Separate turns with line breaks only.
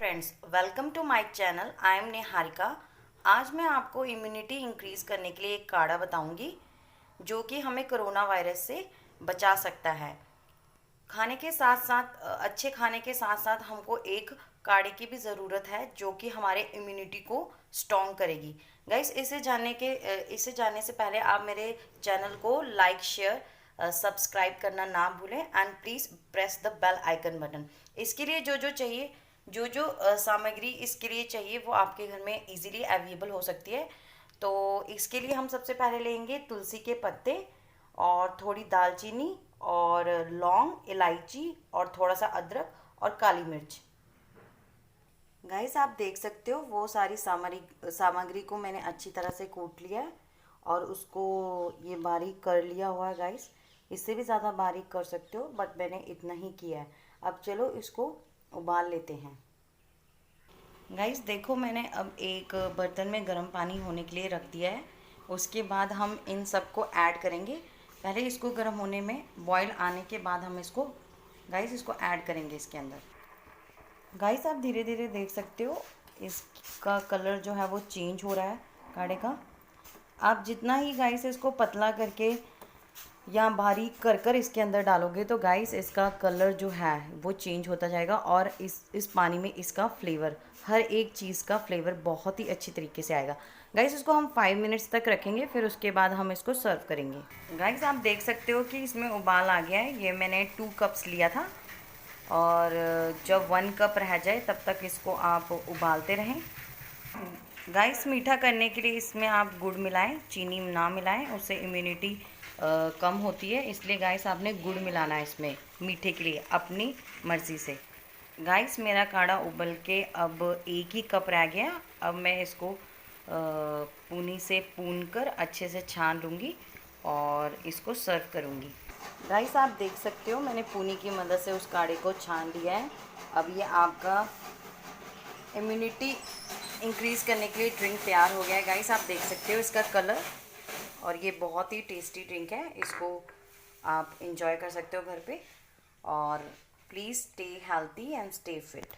Friends, welcome to my channel. I am Niharika. आज मैं आपको इम्यूनिटी इंक्रीज़ करने के लिए एक काढ़ा बताऊंगी जो कि हमें कोरोना वायरस से बचा सकता है। खाने के साथ साथ अच्छे खाने के साथ साथ हमको एक काढ़े की भी ज़रूरत है जो कि हमारे इम्यूनिटी को स्ट्रॉन्ग करेगी। गाइस, इसे जानने से पहले आप मेरे चैनल को लाइक शेयर सब्सक्राइब करना ना भूलें and please press the bell icon button. इसके लिए जो सामग्री इसके लिए चाहिए वो आपके घर में इजीली अवेलेबल हो सकती है। तो इसके लिए हम सबसे पहले लेंगे तुलसी के पत्ते और थोड़ी दालचीनी और लौंग, इलायची और थोड़ा सा अदरक और काली मिर्च। गाइस, आप देख सकते हो वो सारी सामग्री को मैंने अच्छी तरह से कूट लिया है और उसको ये बारीक कर लिया हुआ है। गाइस, इससे भी ज़्यादा बारीक कर सकते हो बट मैंने इतना ही किया है। अब चलो इसको उबाल लेते हैं। गाइस देखो, मैंने अब एक बर्तन में गर्म पानी होने के लिए रख दिया है। उसके बाद हम इन सबको ऐड करेंगे। पहले इसको गर्म होने में बॉईल आने के बाद हम इसको ऐड करेंगे इसके अंदर। गाइस, आप धीरे धीरे देख सकते हो इसका कलर जो है वो चेंज हो रहा है काढ़े का। आप जितना ही गाइस इसको पतला करके या बारीक कर कर इसके अंदर डालोगे तो गाइस इसका कलर जो है वो चेंज होता जाएगा और इस पानी में इसका फ्लेवर, हर एक चीज़ का फ्लेवर बहुत ही अच्छी तरीके से आएगा। गाइस, इसको हम 5 मिनट्स तक रखेंगे, फिर उसके बाद हम इसको सर्व करेंगे। गाइस, आप देख सकते हो कि इसमें उबाल आ गया है। ये मैंने 2 कप्स लिया था और जब 1 कप रह जाए तब तक इसको आप उबालते रहें। गाइस, मीठा करने के लिए इसमें आप गुड़ मिलाएं, चीनी ना मिलाएं, उससे इम्यूनिटी कम होती है। इसलिए गाइस आपने गुड़ मिलाना है इसमें मीठे के लिए अपनी मर्ज़ी से। गाइस, मेरा काढ़ा उबल के अब 1 ही कप रह गया। अब मैं इसको पूनी से पून कर अच्छे से छान लूँगी और इसको सर्व करूँगी। गाइस, आप देख सकते हो मैंने पूनी की मदद से उस काढ़े को छान लिया है। अब ये आपका इम्यूनिटी इंक्रीज़ करने के लिए ड्रिंक तैयार हो गया है। गाइस, आप देख सकते हो इसका कलर, और ये बहुत ही टेस्टी ड्रिंक है। इसको आप इंजॉय कर सकते हो घर पे। और please stay healthy and stay fit.